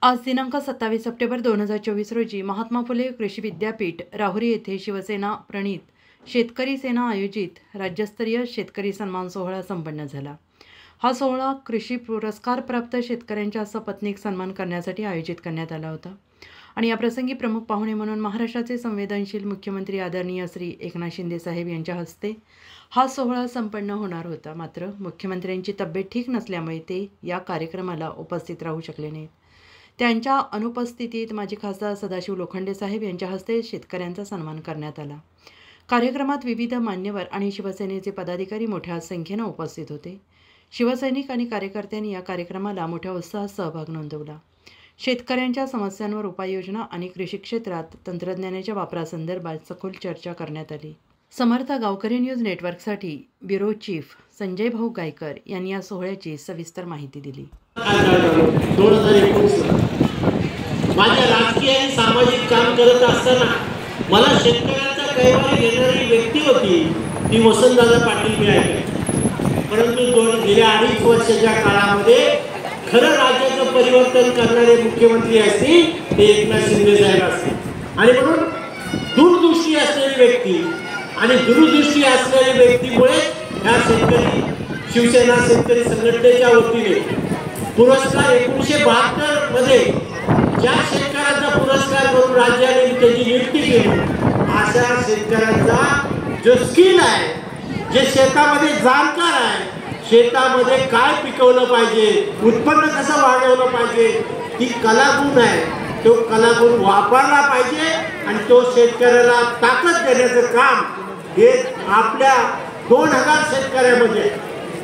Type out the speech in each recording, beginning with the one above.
आज दिनांक 27 सप्टेंबर 2024 रोजी महात्मा फुले कृषी विद्यापीठ राहुरी येथे शिवसेना प्रणित शेतकरी सेना आयोजित राज्यस्तरीय शेतकरी सन्मान सोहळा संपन्न झाला। हा सोहळा कृषी पुरस्कार प्राप्त शेतकऱ्यांचा सपत्नीक सन्मान करण्यासाठी आयोजित करण्यात आला होता आणि या प्रसंगी प्रमुख पाहुणे म्हणून महाराष्ट्राचे संवेदनशील मुख्यमंत्री आदरणीय श्री एकनाथ शिंदे साहेब यांच्या हस्ते हा सोहळा संपन्न होणार होता। मात्र मुख्यमंत्र्यांची तब्येत ठीक नसल्यामुळे ते या कार्यक्रमाला उपस्थित राहू शकले नाहीत। त्यांच्या अनुपस्थितीत माजी खासदार सदाशिव लोखंडे साहेब यांच्या हस्ते शेतकऱ्यांचा सन्मान करण्यात आला। कार्यक्रमात विविध मान्यवर आणि शिवसेनेचे पदाधिकारी मोठ्या संख्येने उपस्थित होते। शिवसैनिक आणि कार्यकर्त्यांनी या कार्यक्रमाला मोठ्या उत्साहात सहभाग नोंदवला। शेतकऱ्यांच्या समस्यांवर उपाययोजना आणि कृषी क्षेत्रात तंत्रज्ञानाच्या वापरासंदर्भात सखोल चर्चा करण्यात आली। समर्थ गावकरी न्यूज नेटवर्कसाठी ब्युरो चीफ संजय भाऊ गायकर यांनी या सोहळ्याची सविस्तर माहिती दिली। 2019 माझ्या राजकीय आणि सामाजिक काम करत असताना मला शेतकऱ्यांचा कैवारी घेणारी व्यक्ती होती ती वसंतदादा पाटील मिळाली। परंतु गेल्या 2.5 वर्षाच्या काळामध्ये खरं राज्याचं परिवर्तन करणारे मुख्यमंत्री असतील ते एकनाथ शिंदे साहेब असतील आणि म्हणून दूरदृष्टी असलेली व्यक्ती आणि दूरदृष्टी असलेल्या व्यक्तीमुळे ह्या शेतकरी शिवसेना शेतकरी संघटनेच्या वतीने पुरस्कार 1972 मध्ये ज्या शेतकऱ्यांचा पुरस्कार करून राज्याने त्याची नियुक्ती केली अशा शेतकऱ्यांचा जो स्किल आहे, जे शेतामध्ये जाणकार आहे, शेतामध्ये काय पिकवलं पाहिजे, उत्पन्न कसं वाढवलं पाहिजे, ती कलागुण आहे, तो कलागुण वापरला पाहिजे आणि तो शेतकऱ्याला ताकद देण्याचं काम हे आपल्या 2000 शेतकऱ्यामध्ये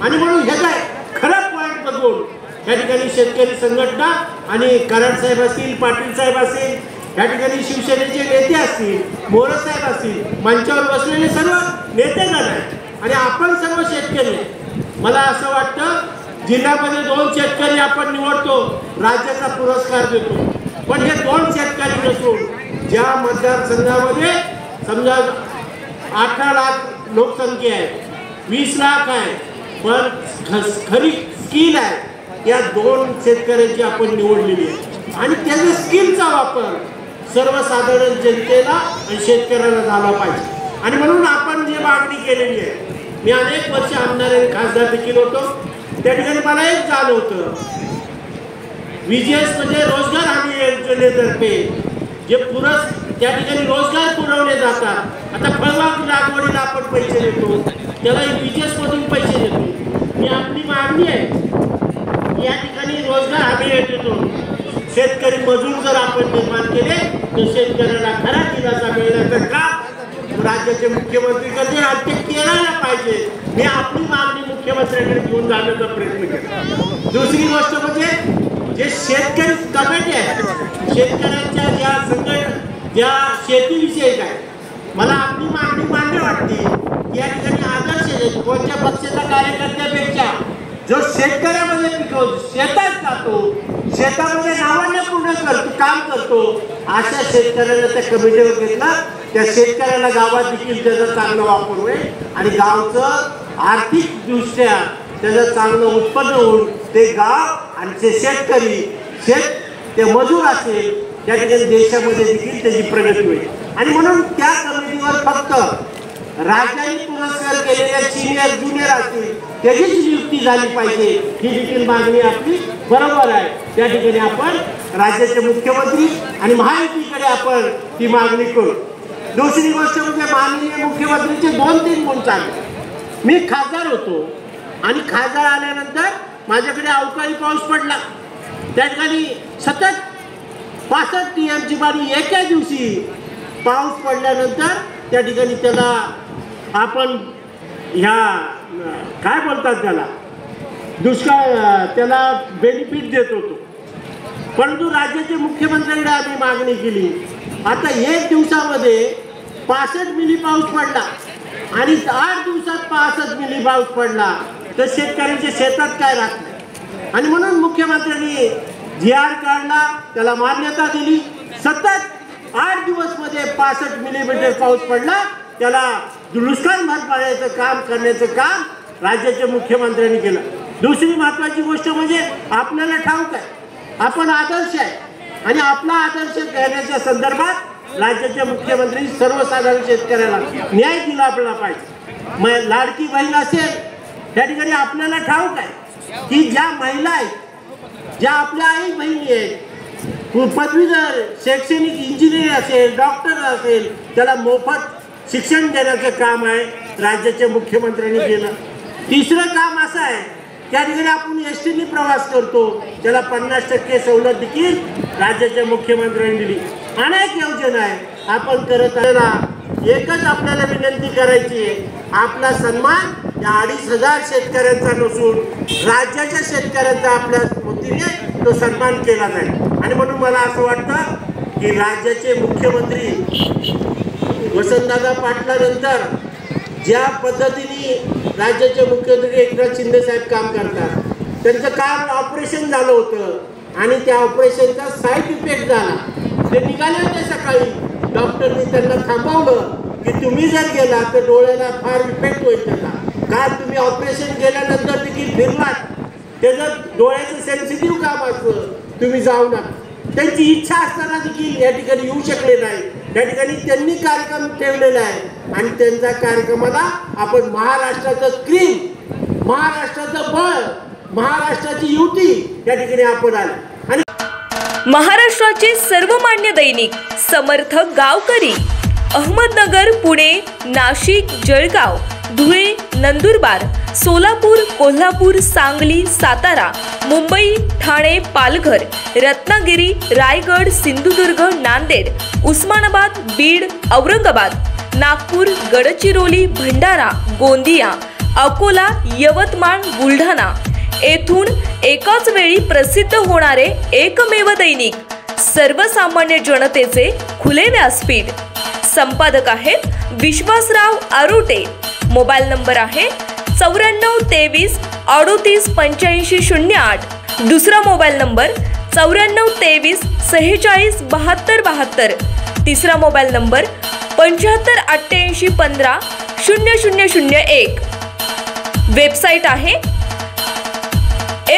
आणि म्हणून हे काय खरं पॉईंट बघून या ठिकाणी शेतकरी संघटना आणि कराड साहेब असतील, पाटील साहेब असतील, या ठिकाणी शिवसेनेचे नेते असतील, मोरे साहेब असतील, मंचावर बसलेले सर्व नेतेगण आहेत आणि आपण सर्व शेतकरी। मला असं वाटतं जिल्ह्यामध्ये 2 शेतकरी आपण निवडतो, राज्याचा पुरस्कार देतो, पण हे 2 शेतकरी नसून ज्या मतदारसंघामध्ये समजा 18 लाख लोकसंख्या आहे, 20 लाख आहे, पण खरी स्किल आहे या 2 शेतकऱ्यांची आपण निवडलेली आहे आणि त्याच्या स्किलचा वापर सर्वसाधारण जनतेला आणि शेतकऱ्याला झाला पाहिजे आणि म्हणून आपण जी मागणी केलेली आहे। मी अनेक वर्ष आमदार आणि खासदार देखील होतो, त्या ठिकाणी मला एक जाणवतं VGS म्हणजे रोजगार हमी योजनेतर्फे जे त्या ठिकाणी रोजगार पुरवले जातात। आता फळबाग लागवडीला आपण पैसे देतो, त्याला VGS मधून पैसे देतो। ही आपली मागणी आहे या ठिकाणी रोजगार हमी योजनेतून शेतकरी मजूर जर आपण निर्माण केले तर शेतकऱ्याला खरा दिलासा मिळण्याचं काम राज्याचे मुख्यमंत्री करते आणि ते केला पाहिजे। मी आपली मागणी मुख्यमंत्र्यांकडे घेऊन जाण्याचा प्रयत्न केला। दुसरी गोष्ट म्हणजे जे शेतकरी कमिटी आहे, शेतकऱ्यांच्या ज्या शेतीविषयी काय मला आपली मागणी मान्य वाटते। या ठिकाणी आदर्श कोणत्या पक्षाच्या कार्यकर्त्यापेक्षा जो शेतकऱ्यामध्ये पिकवतो, शेतात जातो, शेतामध्ये नाविन्यपूर्ण काम करतो अशा शेतकऱ्याला त्या कमिटीवर घेतला, त्या शेतकऱ्याला गावात देखील त्याचा चांगला वापर होईल आणि गावचं आर्थिकदृष्ट्या त्याचं चांगलं उत्पन्न होऊन ते गाव आणि ते शेतकरी ते मजूर असेल त्या ठिकाणी देशामध्ये देखील त्याची प्रगती होईल आणि म्हणून त्या कमिटीवर फक्त राज्याने पुरस्कार केलेल्या सिनियर ज्युनियर असतील त्याचीच नियुक्ती झाली पाहिजे ही देखील मागणी आपली बरोबर आहे। त्या ठिकाणी आपण राज्याचे मुख्यमंत्री आणि महायुतीकडे आपण ती मागणी करू। दुसरी गोष्ट म्हणजे माननीय मुख्यमंत्रीचे 2-3 गुण चालले। मी खासदार होतो आणि खासदार आल्यानंतर माझ्याकडे अवकाळी पाऊस पडला, त्या ठिकाणी सतत 65 TMची पाणी एका दिवशी पाऊस पडल्यानंतर त्या ठिकाणी त्याला आपण ह्या काय बोलतात त्याला दुष्काळ त्याला बेनिफिट देत होतो, परंतु राज्याचे मुख्यमंत्र्यांकडे आम्ही मागणी केली। आता 1 दिवसामध्ये 65 मिली पाऊस पडला आणि 8 दिवसात 65 मिली पाऊस पडला तर शेतकऱ्यांच्या शेतात काय राहत आणि म्हणून मुख्यमंत्र्यांनी GR काढला, त्याला मान्यता दिली। सतत 8 दिवसमध्ये 65 मिलीमीटर पाऊस पडला, त्याला दुष्काळ भरपाईचं काम करण्याचं काम राज्याच्या मुख्यमंत्र्यांनी केलं। दुसरी महत्त्वाची गोष्ट म्हणजे आपल्याला ठाऊक आहे आपण आदर्श आहे, आणि आपला आदर्श घेण्याच्या संदर्भात राज्याचे मुख्यमंत्री सर्वसाधारण शेतकऱ्याला न्याय दिला आपल्याला पाहिजे। मग लाडकी बहीण असेल, त्या ठिकाणी आपल्याला ठाऊक आहे की ज्या महिला आहेत, ज्या आपल्या आई बहिणी आहेत, पदवीधर शैक्षणिक इंजिनियर असेल, डॉक्टर असेल, त्याला मोफत शिक्षण देण्याचं काम आहे राज्याच्या मुख्यमंत्र्यांनी केलं। तिसरं काम असं आहे, त्या ठिकाणी आपण एसटीने प्रवास करतो, त्याला 50% सवलत देखील राज्याच्या मुख्यमंत्र्यांनी दिली। अनेक योजना आहे आपण करत आहे। एकच आपल्याला विनंती करायची आहे, आपला सन्मान या 2,500 शेतकऱ्यांचा नसून राज्याच्या शेतकऱ्यांचा आपल्या वतीने तो सन्मान केला जाईल। आणि म्हणून मला असं वाटतं की राज्याचे मुख्यमंत्री वसंतदादा पाटलांनंतर ज्या पद्धतीने राज्याचे मुख्यमंत्री एकनाथ शिंदे साहेब काम करतात, त्यांचं काम ऑपरेशन झालं होतं आणि त्या ऑपरेशनचा साईड इफेक्ट झाला। ते निघाले होते सकाळी, डॉक्टरनी त्यांना थांबवलं की तुम्ही जर गेला तर डोळ्याला फार इफेक्ट होईल त्याचा, का तुम्ही ऑपरेशन केल्यानंतर देखील फिरलात, त्याचं डोळ्याचं सेन्सिटिव्ह काम असतं, तुम्ही जाऊ नका। त्यांची इच्छा असताना देखील या ठिकाणी येऊ शकले नाही, त्या ठिकाणी त्यांनी कार्यक्रम ठेवलेला आहे आणि त्यांच्या कार्यक्रमाला आपण महाराष्ट्राचं क्रीम, महाराष्ट्राचं बळ, महाराष्ट्राची युती या ठिकाणी आपण आलो। आणि महाराष्ट्राचे सर्वमान्य दैनिक समर्थ गावकरी अहमदनगर, पुणे, नाशिक, जळगाव, धुळे, नंदुरबार, सोलापूर, कोल्हापूर, सांगली, सातारा, मुंबई, ठाणे, पालघर, रत्नागिरी, रायगड, सिंधुदुर्ग, नांदेड, उस्मानाबाद, बीड, औरंगाबाद, नागपूर, गडचिरोली, भंडारा, गोंदिया, अकोला, यवतमाळ, बुलढाणा येथून एकाच वेळी प्रसिद्ध होणारे एकमेव दैनिक, सर्वसामान्य जनतेचे खुले व्यासपीठ। संपादक आहेत विश्वासराव आरोटे। मोबाईल नंबर आहे 94 23 38 85 08। दुसरा मोबाईल नंबर 94 23 46 72 72। तिसरा मोबाईल नंबर 75 88 15 0001। वेबसाईट आहे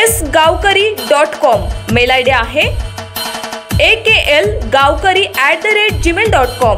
sgavkari.com। मेल आयडी आहे akl gavkari@gmail.com।